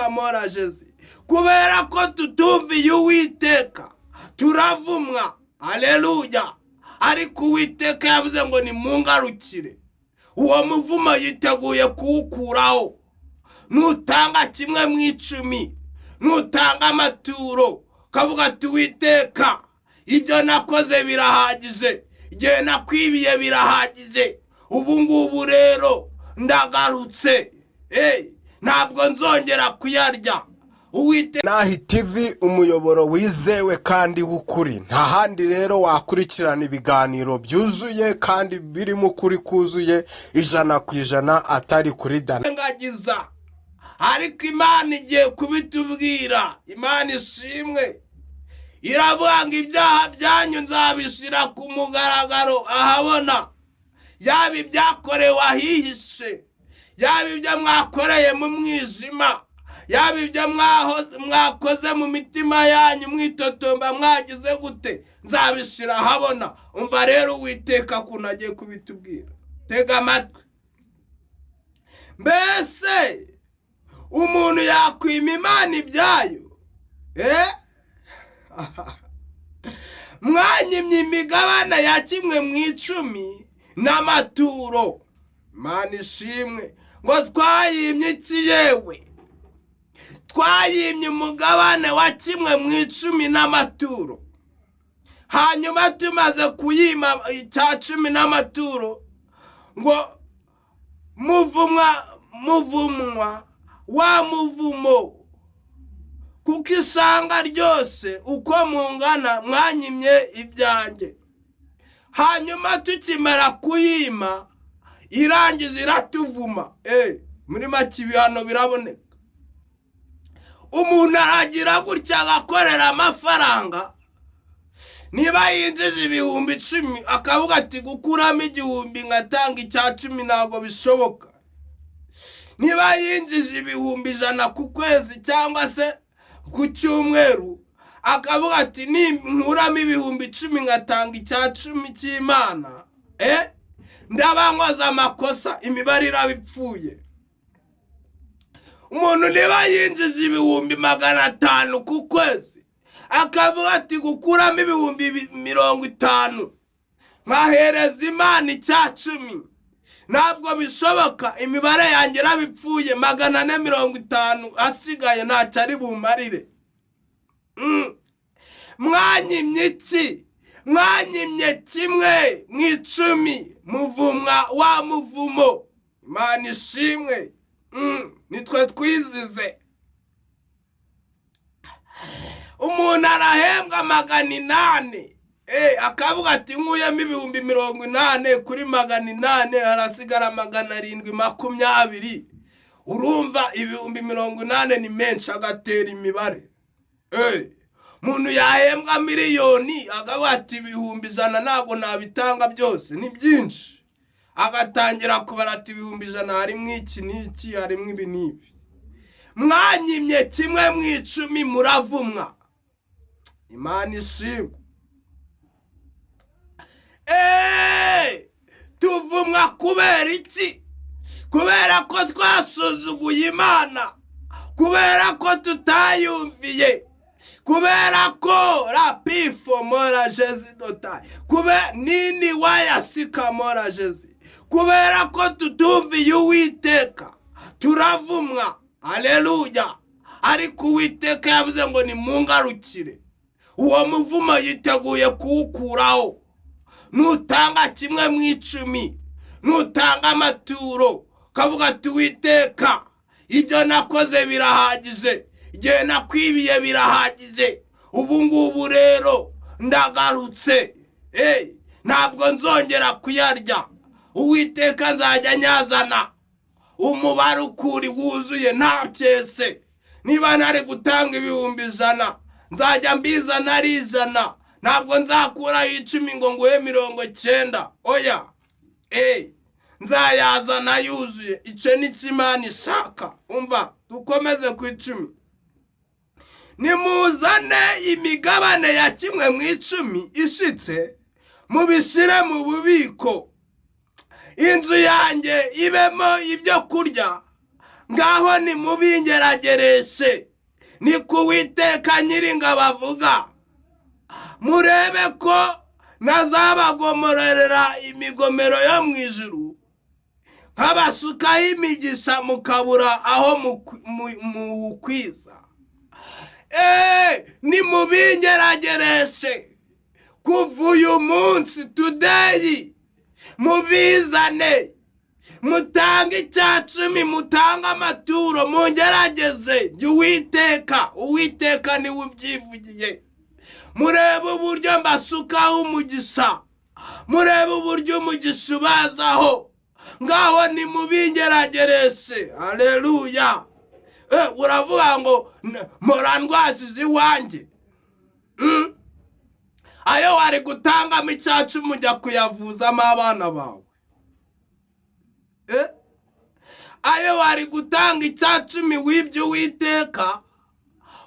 sikamora Jezi. Kubera ko tutumviye Uwiteka turavumwa. Haleluya. Ariko Uwiteka yavuze ngo ni mungarukire. Uwo muvumo yiteguye kuwukuraho. Nutanga kimwe mu 10, nutanga amaturo, kavuga ati Uwiteka ibyo nakoze birahagije, igihe nakwibiye birahagije, ubu ngubu rero ndagarutse, ntabwo nzongera kuyarya. Nahi TV, umuyoboro wizewe kandi w'ukuri. Nta handi rero wakurikirana ibiganiro byuzuye kandi birimo ukuri kuzuye 100% atari kuri Dana ngagiza. Ariko Imana igiye kubitubwira. Imana ishimwe. Iravuga ngo ibyaha byanyu nzabishira ku mugaragaro ahabona. Yaba ibyakorewe ahihishe, yaba ibyo mwakoreye mu mwijima, yaba ibyo mwakoze mu mitima yanyu mwitotomba mwagize gute, nzabishira ahabona. Umva rero Uwiteka kuntu agiye kubitubwira. Tega amatwi. Mbese umuntu yakwima Imana ibyayo? Mwanyimye imigabane ya kimwe mu 10 n'amaturo. Imana ishimwe. Ngo twayimye iki yewe? Twayimye umugabane wa kimwe mu 10 n'amaturo. Hanyuma tumaze kuyima icya 10 n'amaturo, ngo muvumwa wa muvumo, kuko isanga ryose uko mungana mwanyimye ibyanjye. Hanyuma tukimara kuyima irangiza iratuvuma. Muri make ibihano biraboneka. Umuntu aragira gutya agakorera amafaranga, niba yinjije ibihumbi 10 akavuga ati gukuramo 1000 ngatanga icya 10 ntago bishoboka. Niba yinjije ibihumbi 100 ku kwezi cyangwa se ku cyumweru akavuga ati nkuramo ibihumbi 10 ngatanga icya 10 cy'Imana, ndabankoza amakosa, imibare irabipfuye. Umuntu niba yinjije ibihumbi 500 ku kwezi akavuga ati gukuramo ibihumbi 50 nkahereza Imana icya 10, ntabwo bishoboka, imibare yanjye irabipfuye. 450 asigaye ntacyo ari bumarire. Mwanyimye iki? Mwanyimye kimwe mu 10, muvumwa wa muvumo. Imana ishimwe. Nitwe twizize. Umuntu arahembwa 800, akavuga ati nkuyemo ibihumbi 80 kuri 800 harasigara 720. Urumva ibihumbi 80 ni menshi, agatera imibare. Muntu yahembwa miliyoni akavuga ati ibihumbi 100 ntago nabitanga byose, ni byinshi. Agatangira kubara ati ibihumbi 100 harimo iki n'iki, harimo ibi n'ibi. Mwanyimye kimwe mu 10 muravumwa. Imana ishimwe. Tuvumwa kubera iki? Kubera ko twasuzuguye Imana, kubera ko tutayumviye, kubera ko rapifo mora Jezi dota, nini waya sikamora Jezi. Kubera ko tutumviye Uwiteka turavumwa. Haleluya. Ariko Uwiteka yavuze ngo ni mungarukire. Uwo muvumo yiteguye kuwukuraho. Nutanga kimwe mu 10, nutanga amaturo, kavuga ati Uwiteka ibyo nakoze birahagije, igihe nakwibiye birahagije, ubu ngubu rero ndagarutse, ntabwo nzongera kuyarya. Uwiteka nzajya nyazana umubare ukuri wuzuye nta cyese. Niba nari gutanga ibihumbi 100 nzajya mbizana ari 100, ntabwo nzakuraho 10 ngo nguhe 90. Oya, nzayazana yuzuye. Icyo ni Imana ishaka. Umva, dukomeze ku 10. Nimuzane imigabane ya kimwe mu 10 ishitse, mubishyire mu bubiko. Inzu yanjye ibemo ibyo kurya, ngaho nimubingeragereshe, ni ku Uwiteka Nyiringabo avuga, murebe ko ntazabagomororera imigomero yo mu ijuru, nkabasukaho imigisha mukabura aho muwukwiza. Nimubingeragereshe kuva uyu munsi, today, mubizane, mutange icyacumi, mutange amaturo, mungerageze. Jya Uwiteka niwe ubyivugiye. Murebe uburyo mbasukaho umugisha, murebe uburyo umugisha ubazaho, ngaho nimubingeragereshe. Haleluya. Uravuga ngo murandwasize iwanjye, ayo wari gutangamo icyacu mujya kuyavuzamo abana bawe, ayo wari gutanga icyacumi w'ibyo Uwiteka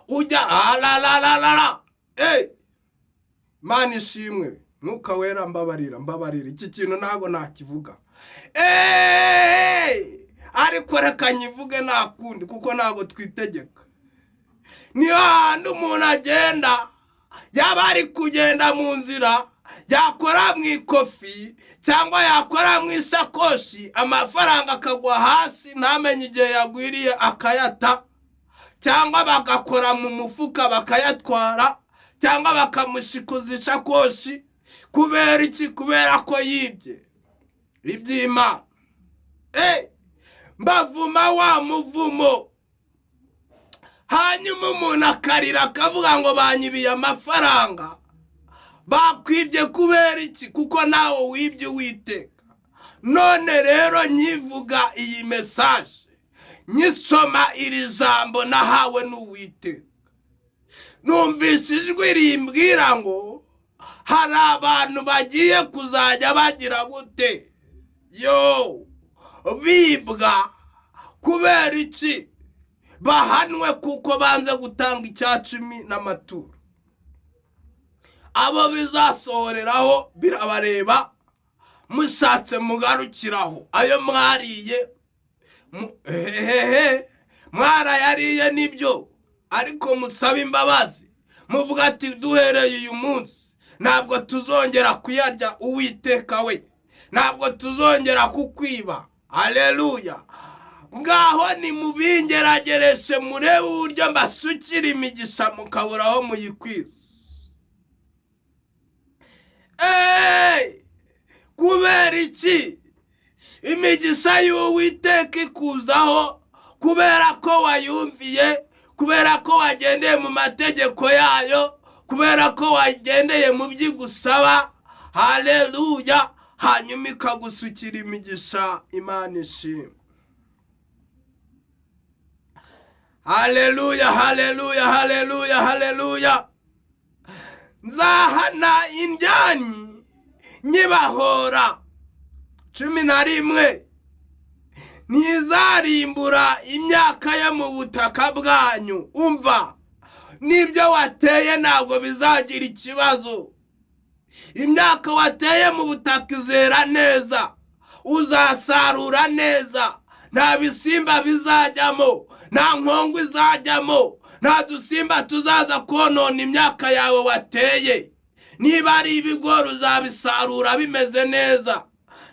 ujya la. Mana ishimwe, Mwuka Wera mbabarira, iki kintu ntago nakivuga, ariko reka nyivuge nakundi, kuko ntago twitegeka. Niyo handi umuntu agenda, yaba ari kugenda mu nzira, yakora mu ikofi cyangwa yakora mu isakoshi, amafaranga akagwa hasi ntamenye igihe yagwiriye akayata, cyangwa bagakora mu mufuka bakayatwara, cyangwa bakamushikuza isakoshi. Kubera iki? Kubera ko yibye iby'Imana. Mbavuma wa muvumo, hanyuma umuntu akarira akavuga ngo banyibiye amafaranga. Bakwibye kubera iki? Kuko nawe wibye Uwiteka. None rero nyivuga iyi message, nyisoma iri jambo nahawe n'Uwiteka, numvise ijwi rimbwira ngo hari abantu bagiye kuzajya bagira gute? Bibwa. Kubera iki? Bahanwe kuko banze gutanga icyacumi n'amaturo. Abo bizasohoreraho birabareba, mushatse mugarukiraho. Ayo mwariye, mwarayariye nibyo, ariko musaba imbabazi, muvuga ati duhereye uyu munsi ntabwo tuzongera kuyarya. Uwiteka we, ntabwo tuzongera kukwiba. Haleluya. Ngaho nimubingeragereshe, murebe uburyo mbasukira imigisha mukabura aho muyikwiza. Kubera iki? Imigisha y'Uwiteka ikuzaho kubera ko wayumviye, kubera ko wagendeye mu mategeko yayo, kubera ko wagendeye mu by'igusaba. Haleluya. Hanyuma ikagusukira imigisha. Imana ishimwe. Haleluya, haleluya, haleluya, haleluya. Nzahana indyanyi nyibahora. 11. Ntizarimbura imyaka yo mu butaka bwanyu. Umva, nibyo wateye ntabwo bizagira ikibazo. Imyaka wateye mu butaka izera neza, uzasarura neza, nta bisimba bizajyamo, nta nkongwa izajyamo, nta dusimba tuzaza konona imyaka yawe wateye. Niba ari ibigori uzabisarura bimeze neza,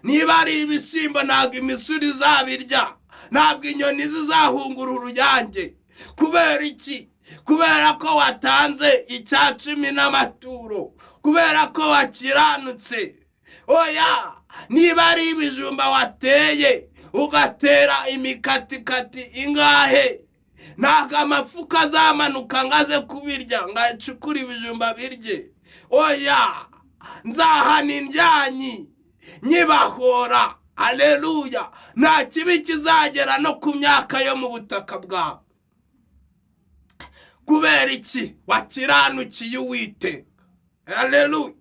niba ari ibisimba ntabwo imisuri izabirya, ntabwo inyoni zizahungura uruyange. Kubera iki? Kubera ko watanze icyacumi n'amaturo, kubera ko wakiranutse. Oya, niba ari ibijumba wateye ugatera imikatikati ingahe, ntabwo amafuka azamanuka ngaze kubirya ngacukura ibijumba birye. Oya, nzahana indyanyi nyibahora. Haleluya. Nta kibi kizagera no ku myaka yo mu butaka bwawe. Kubera iki? Wakiranukiye Uwiteka. Haleluya.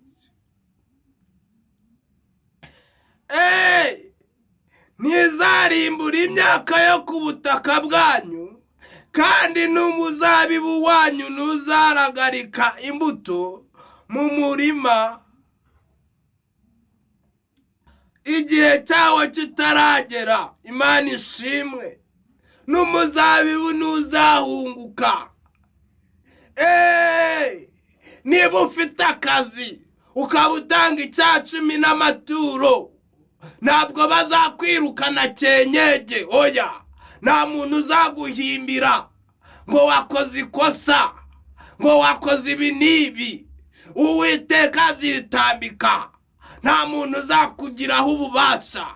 Ntizarimbura imyaka yo ku butaka bwanyu, kandi n'umuzabibu wanyu ntuzaragarika imbuto mu murima igihe cyawo kitaragera. Imana ishimwe. n'umuzabibu ntuzahunguka. Niba ufite akazi ukaba utanga icya 10 n'amaturo, ntabwo bazakwirukana cyenyege. Oya, nta muntu uzaguhimbira ngo wakoze ikosa, ngo wakoze ibi n'ibi. Uwiteka azitambika, nta muntu uzakugiraho ububasha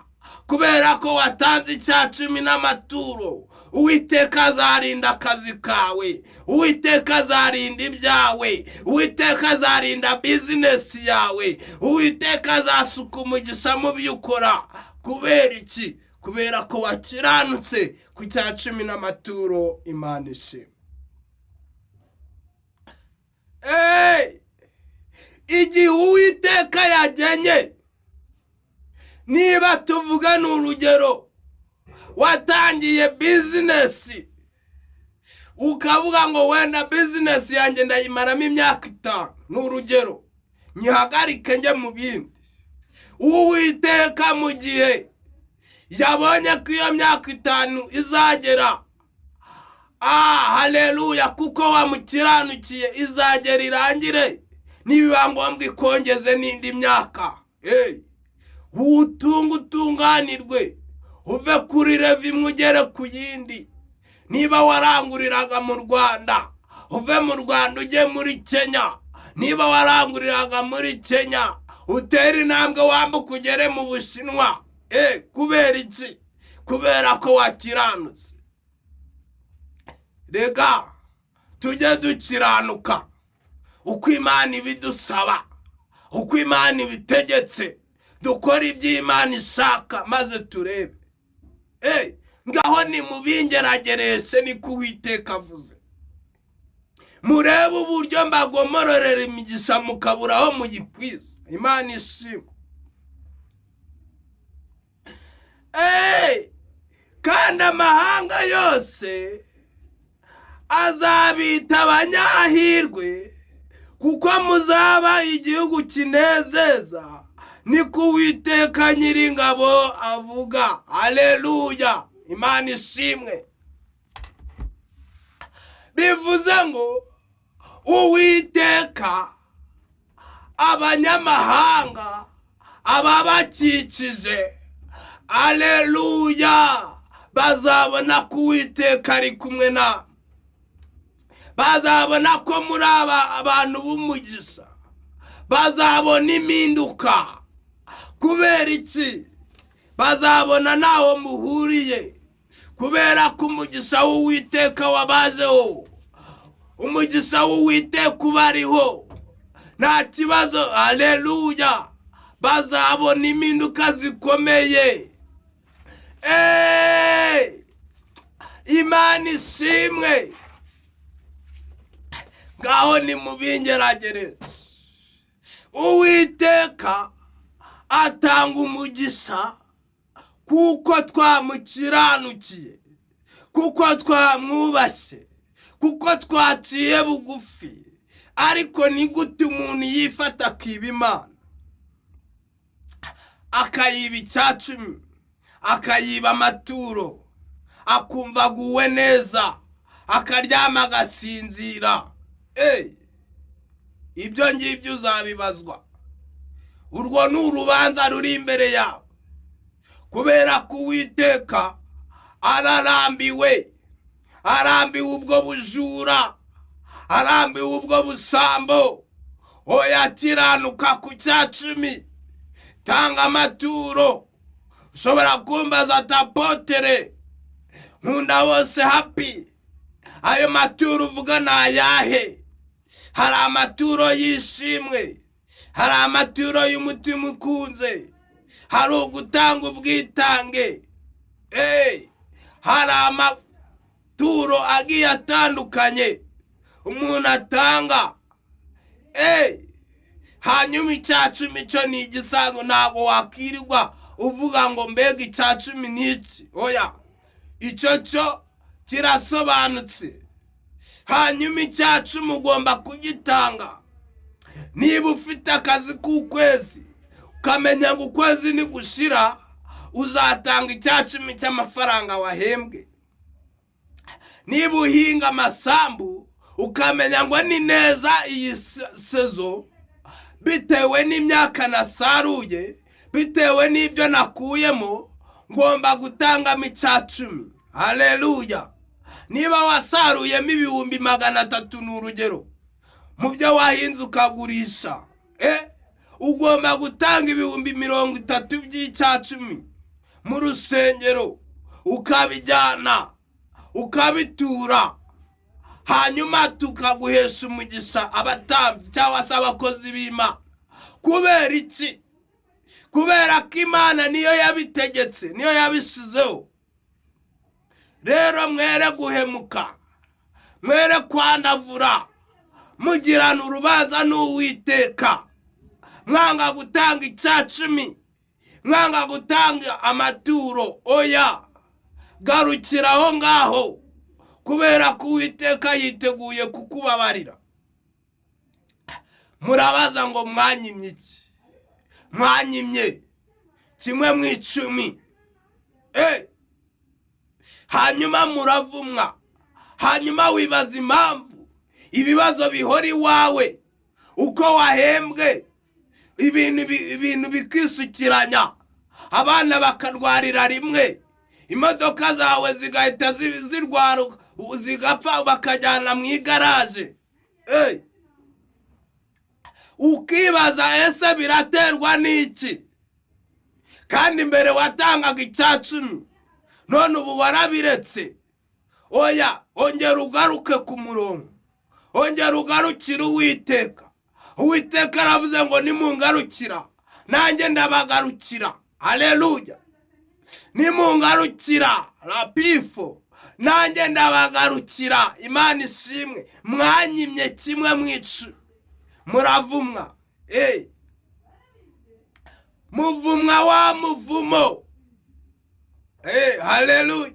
kubera ko watanze icya 10 n'amaturo. Uwiteka azarinda akazi kawe, Uwiteka azarinda ibyawe, Uwiteka azarinda bizinesi yawe, Uwiteka azasuka umugisha mu byo ukora. Kubera iki? Kubera ko wakiranutse ku cya 10 n'amaturo. Imana ishimwe. Igihe Uwiteka yagenye, niba tuvuga n'urugero, watangiye bizinesi ukavuga ngo wenda bizinesi yanjye ndayimaramo imyaka 5, n'urugero, nyihagarike njye mu bindi. Uwiteka mu gihe yabonye ko iyo myaka 5 izagera, haleluya, kuko wamukiranukiye, izagera irangire, nibiba ngombwa ikongeze n'indi myaka. Utunganirwe, uve kuri revi ugere ku yindi. Niba waranguriraga mu Rwanda, uve mu Rwanda ujye muri Kenya. Niba waranguriraga muri Kenya, utere intambwe wambuka ugere mu Bushinwa. Kubera iki? Kubera ko wakiranutse. Rega, tujye dukiranuka uko Imana ibidusaba, uko Imana ibitegetse. Dukora ibyo Imana ishaka maze turebe. Ngaho ni mubingeragereshe, niko Uwiteka avuze. Murebe uburyo mbagomororera imigisha mukaburaho muyikwiza. Imana ishimwe. Kandi amahanga yose azabita abanyahirwe, kuko muzaba igihugu kinezeza, niko Uwiteka Nyiringabo avuga. Haleluya, Imana ishimwe. Bivuze ngo Uwiteka, abanyamahanga ababakikije, haleluya, bazabona ko Uwiteka ari kumwe na, bazabona ko muri abantu b'umugisha, bazabona impinduka. Kubera iki? Bazabona naho muhuriye, kubera ko umugisha w'Uwiteka wabajeho, umugisha w'Uwiteka ubariho, nta kibazo. Haleluya, bazabona impinduka zikomeye. Imana ishimwe. Ngaho ni mubingeragere. Uwiteka atanga umugisha kuko twamukiranukiye, kuko twamwubashye, kuko twaciye bugufi. Ariko ni gute umuntu yifata akiba Imana, akayiba icya 10, akayiba amaturo, akumva aguwe neza, akaryama agasinzira? Ibyo ngibyo uzabibazwa. Urwo ni urubanza ruri imbere yawe, kubera ko Uwiteka ararambiwe. Arambiwe ubwo bujura, arambiwe ubwo busambo. Oya, kiranuka ku cya 10, tanga amaturo. Ushobora kumbaza tapotere, nkunda bose happy, ayo maturo uvuga ni ayahe? Hari amaturo yishimwe, hari amaturo y'umutima ukunze, hari ugutanga ubwitange. Hari amaturo agiye atandukanye umuntu atanga. Hanyuma icya 10 cyo ni igisanzwe, ntabwo wakirirwa uvuga ngo mbega icya 10 n'iki. Oya, icyo cyo kirasobanutse. Hanyuma icya 10 ugomba kugitanga. Niba ufite akazi k'ukwezi, ukamenya ngo ukwezi ni gushira, uzatanga icya 10 cy'amafaranga wahembwe. niba uhinga amasambu ukamenya ngo ni neza iyi sezo bitewe n'imyaka nasaruye, bitewe n'ibyo nakuyemo, ngomba gutangamo 10%. Haleluya. Niba wasaruyemo 300,000 n'urugero, mu byo wahinze ukagurisha, ugomba gutanga 30,000 by'icumi mu rusengero, ukabijyana ukabitura, hanyuma tukaguhesha umugisha abatambyi cyangwa se abakozi b'Imana. Kubera iki? Kubera ko Imana niyo yabitegetse, niyo yabishizeho. Rero mwere guhemuka, mwere kwandavura, mugirana urubanza n'Uwiteka, mwanga gutanga 10%, mwanga gutanga amaturo. Oya, garukiraho ngaho, kubera ko Uwiteka yiteguye kukubabarira. Murabaza ngo mwanyimye iki? Mwanyimye 1/10. Hanyuma muravumwa, hanyuma wibaza impamvu ibibazo bihora iwawe, uko wahembwe ibintu bikisukiranya, abana bakarwarira rimwe, imodoka zawe zigahita zirwara zigapfa bakajyana mu igaraje. Ukibaza ese biraterwa n'iki? Kandi mbere watangaga 10%, none ubu warabiretse. Oya, ongera ugaruke ku murongo, ongera ugarukira Uwiteka. Uwiteka aravuze ngo nimungarukira nanjye ndabagarukira. Haleluya. Nimungarukira rapifo nanjye ndabagarukira. Imana ishimwe. Mwanyimye 1/10, muravumwa. Muvumwa wa muvumo. Haleluya.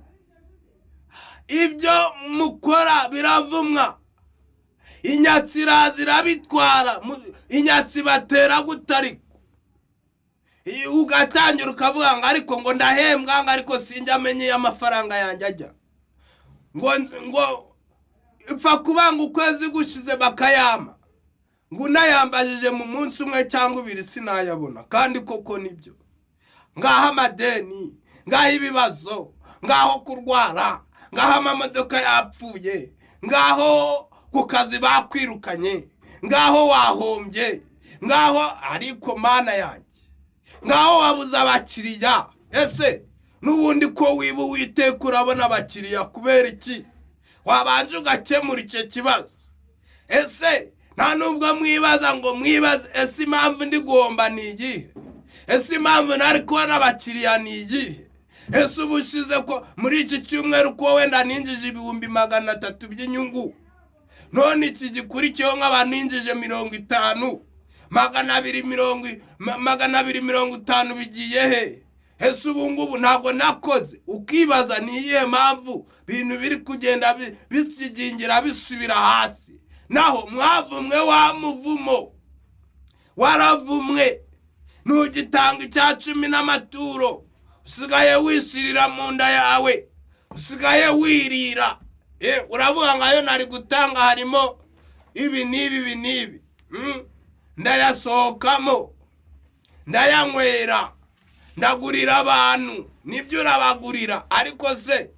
Ibyo mukora biravumwa. Inyatsi zirabitwara, inyatsi batera gutariko. Ugatangira ukavuga ngo ariko ngo ndahembwa, ngo ariko sinjya amenye amafaranga yanjye ajya. Ngo ipfa kubanga ukwezi gushize bakayama, ngo unayambajije mu munsi umwe cyangwa 2 sinayabona. Kandi koko nibyo. Ngaho amadeni, ngaho ibibazo, ngaho kurwara, ngaho amamodoka yapfuye, ngaho ku kazi bakwirukanye, ngaho wahombye, ngaho ariko Mana yanjye, ngaho wabuze abakiriya. Ese n'ubundi ko wiba Uwiteka urabona abakiriya kubera iki? Wabanje ugakemura icyo kibazo. Ese nta nubwo mwibaza ngo mwibaze ese impamvu ndi guhomba ni iyihe? Ese impamvu nari kubona abakiriya ni iyihe? Ese ubushize ko muri iki cyumweru ko wenda ninjije 300,000 by'inyungu, none iki gikurikiyeho nk'abantu ninjije 50, 250 bigiye he? Ese ubu ngubu ntabwo nakoze? Ukibaza ni iyihe mpamvu bintu biri kugenda bisigingira bisubira hasi? Naho mwavumwe wa muvumo, waravumwe. Ntugitanga 10% n'amaturo, usigaye wisirira mu nda yawe, usigaye wirira. Uravuga ngo ayo nari gutanga harimo ibi n'ibi, ndayasohokamo, ndayanywera, ndagurira abantu. Nibyo urabagurira, ariko se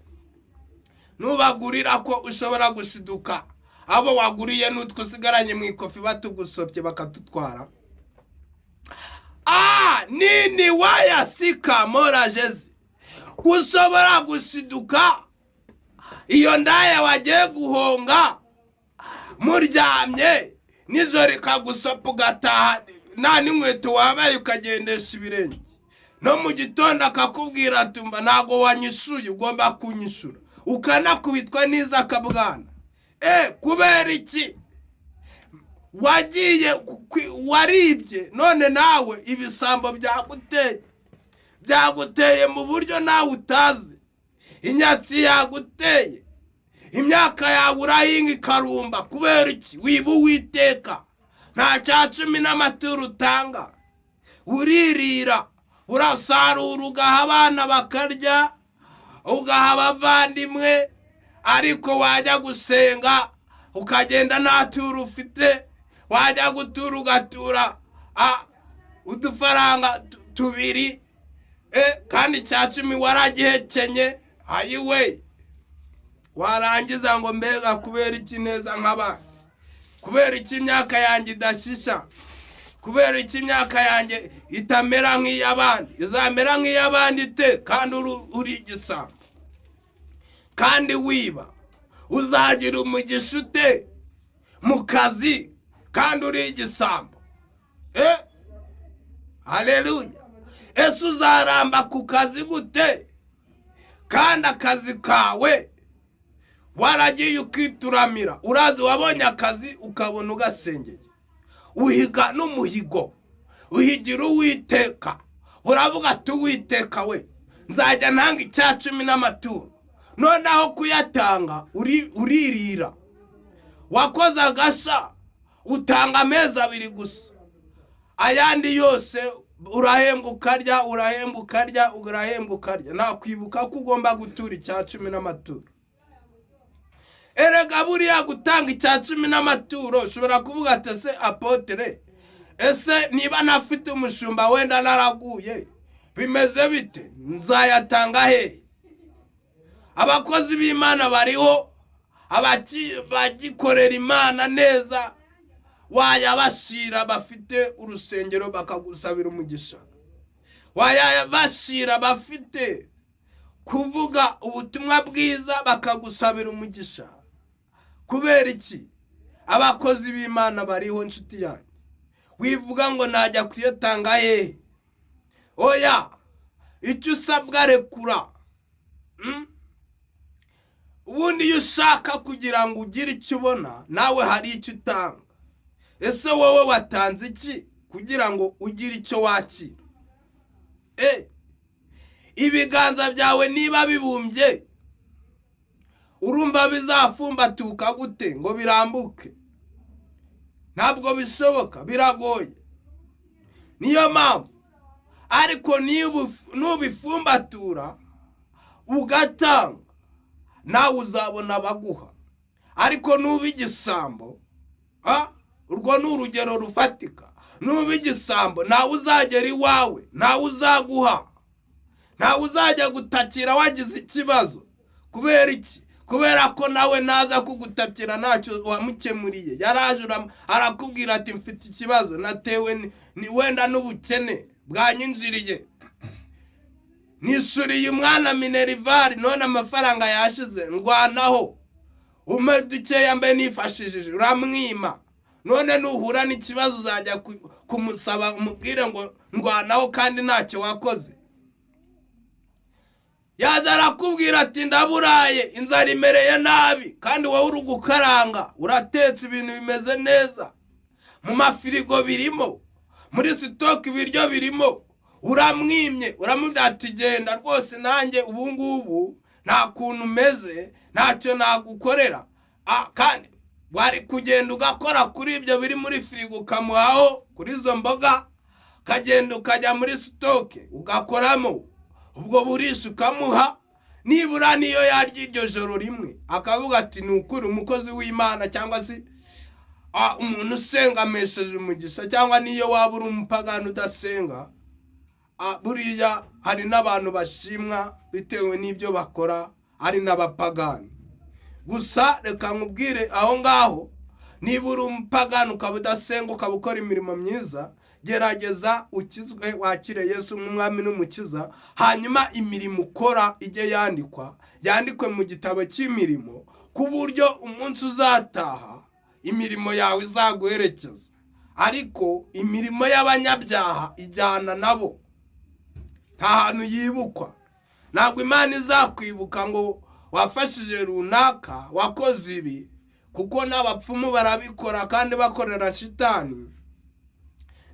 nubagurira ko ushobora gushiduka abo waguriye n'utwo usigaranye mu ikofi batugusopye bakatutwara? Nini wayasika morajezi, ushobora gushiduka iyo ndaya wagiye guhonga muryamye nijoro ikagusopa ugataha nta n'inkweto wambaye ukagendesha ibirenge, no mu gitondo akakubwira ati mba ntago wanyishuye ugomba kunyishura, ukanakubitwa n'iza kabwana. Kubera iki? Wagiye waribye, none nawe ibisambo byaguteye mu buryo nawe utazi. Inyatsi yaguteye, imyaka yawe urahinga ikarumba. Kubera iki? Wiba Uwiteka, nta 10% n'amaturo utanga, uririra, urasarura, ugaha abana bakarya, ugaha abavandimwe, ariko wajya gusenga ukagenda nta turo ufite, wajya gutura ugatura udufaranga tubiri, kandi icya 10 waragihekenye. Ayiwe, warangiza ngo mbega kubera iki neza nk'abandi, kubera iki imyaka yanjye idashisha, kubera iki imyaka yanjye itamera nk'iy'abandi, izamera nk'iy'abandi te kandi uri igisambo, kandi wiba. Uzagira umugisha ute mu kazi kandi uri igisambo? Haleluya. Ese uzaramba ku kazi gute kandi akazi kawe waragiye ukituramira? Urazi wabonye akazi ukabona ugasengeye, uhiga n'umuhigo, uhigira Uwiteka, uravuga ati Uwiteka we, nzajya ntanga icya 10 n'amaturo. Noneho kuyatanga uririra, wakoze agasha utanga amezi 2 gusa, ayandi yose urahembwa ukarya, urahembwa ukarya, urahembwa ukarya. Nakwibuka ko ugomba gutura icya 10 n'amaturo. Erega buriya gutanga icya 10 n'amaturo ushobora kuvuga ati se apotre, ese niba nafite umushumba wenda naraguye bimeze bite, nzayatanga he? Abakozi b'Imana bariho, bagikorera Imana neza, wayabashira bafite urusengero bakagusabira umugisha, wayabashira bafite kuvuga ubutumwa bwiza bakagusabira umugisha. Kubera iki? Abakozi b'Imana bariho nshuti yanjye, wivuga ngo najya kuyatanga he? Oya, icyo usabwa rekura. Ubundi iyo ushaka kugira ngo ugire icyo ubona, nawe hari icyo utanga. Ese wowe watanze iki kugira ngo ugire icyo wakira? Ibiganza byawe niba bibumbye, urumva bizafumbatuka gute ngo birambuke? Ntabwo bishoboka, biragoye. Niyo mpamvu ariko nubifumbatura ugatanga, nawe uzabona abaguha. Ariko nuba igisambo, urwo ni urugero rufatika, nuba igisambo nawe uzagera iwawe, nawe uzaguha, nawe uzajya gutakira wagize ikibazo. Kubera iki? Kubera ko nawe naza kugutakira ntacyo wamukemuriye. Yaraje arakubwira ati mfite ikibazo, natewe ni wenda n'ubukene bwanyinjiriye, nisuriye umwana minerivare, none amafaranga yashize, ndwanaho, ume dukeya mbe nifashishije, uramwima. None nuhura n'ikibazo uzajya kumusaba umubwire ngo ndwanaho kandi ntacyo wakoze. Yaza arakubwira ati ndaburaye, inzara imereye nabi, kandi wowe uri gukaranga, uratetse ibintu bimeze neza, mu mafirigo birimo, muri sitoke ibiryo birimo, uramwimye, uramubwira ati genda rwose nanjye ubu ngubu nta kuntu meze, ntacyo nagukorera. Kandi wari kugenda ugakora kuri ibyo biri muri firigo ukamuhaho, kuri izo mboga ukagenda ukajya muri sitoke ugakoramo, ubwo burisha ukamuha, nibura niyo yarya iryo joro rimwe akavuga ati ni ukuri umukozi w'Imana, cyangwa se umuntu usenga amesheje umugisha. Cyangwa niyo waba uri umupagani udasenga, buriya hari n'abantu bashimwa bitewe n'ibyo bakora, ari n'abapagani. Gusa reka nkubwire aho ngaho, niba uri umupagani ukaba udasenga ukaba ukora imirimo myiza, gerageza ukizwe, wakire Yesu nk'umwami n'umukiza, hanyuma imirimo ukora ijye yandikwe mu gitabo cy'imirimo, ku buryo umunsi uzataha imirimo yawe izaguherekeza. Ariko imirimo y'abanyabyaha ijyana nabo, nta hantu yibukwa. Ntabwo Imana izakwibuka ngo wafashije runaka, wakoze ibi, kuko n'abapfumu barabikora kandi bakorera shitani,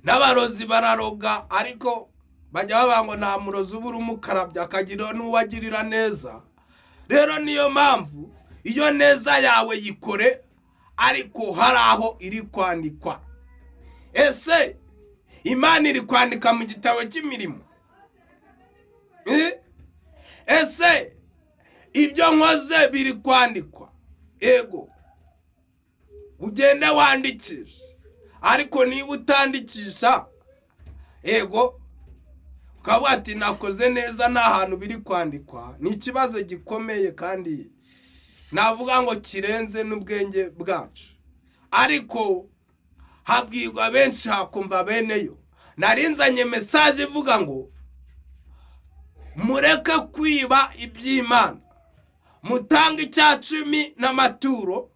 n'abarozi bararoga, ariko bajya bavuga ngo nta murozi ubura umukarabya akagira n'uwagirira neza. Rero niyo mpamvu iyo neza yawe yikore, ariko hari aho iri kwandikwa. Ese Imana iri kwandika mu gitabo cy'imirimo? Ese ibyo nkoze biri kwandikwa, ego ugende wandikisha. Ariko niba utandikisha, ego ukavuga ati nakoze neza nta hantu biri kwandikwa, ni ikibazo gikomeye kandi navuga ngo kirenze n'ubwenge bwacu. Ariko habwirwa benshi hakumva beneyo. Narinzanye message ivuga ngo mureke kwiba iby'Imana, mutange icya 10 n'amaturo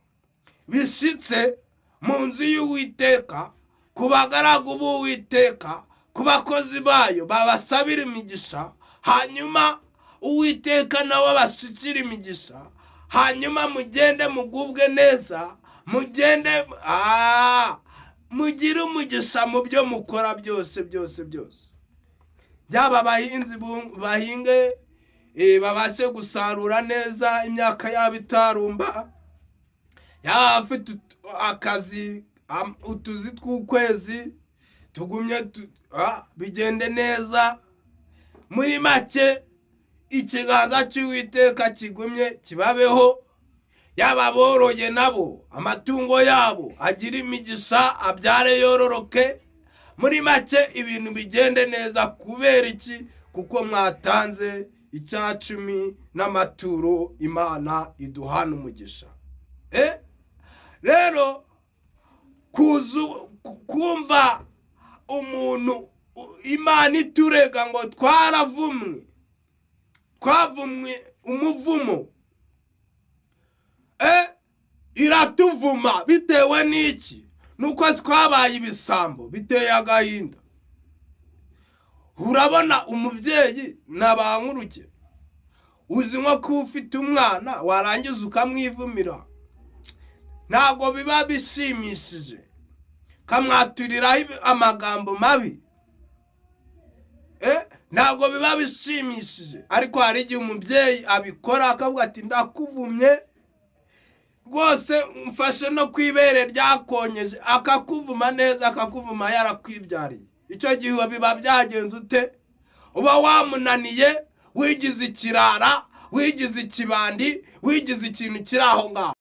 bisitse mu nzu y'Uwiteka, ku bagaragu b'Uwiteka, ku bakozi bayo babasabira imigisha, hanyuma Uwiteka nawe abasukira imigisha, hanyuma mugende mugubwe neza, mugende mugire umugisha mu byo mukora byose byose byose. Byaba abahinzi bahinge babashe gusarura neza imyaka yabo itarumba, yaba afite akazi utuzi tw'ukwezi tugumye bigende neza. Muri make ikiganza cy'Uwiteka kigumye kibabeho, yaba boroye nabo amatungo yabo agira imigisha, abyare yororoke. Muri make ibintu bigende neza. Kubera iki? Kuko mwatanze icya 10 n'amaturo, Imana iduhana umugisha. Rero kumva umuntu Imana iturega ngo twavumwe umuvumo, iratuvuma bitewe n'iki? Nuko twabaye ibisambo, biteye agahinda. Urabona umubyeyi nabankuruke, uzi nko ko ufite umwana warangiza ukamwivumira, ntabwo biba bishimishije, kamwaturiraho amagambo mabi, ntabwo biba bishimishije. Ariko hari igihe umubyeyi abikora akavuga ati ndakuvumye rwose, mfashe no kwibere ryakonyeje, akakuvuma neza, akakuvuma yarakwibyariye. Icyo gihe biba byagenze ute? Uba wamunaniye, wigize ikirara, wigize ikibandi, wigize ikintu kiri aho ngaho.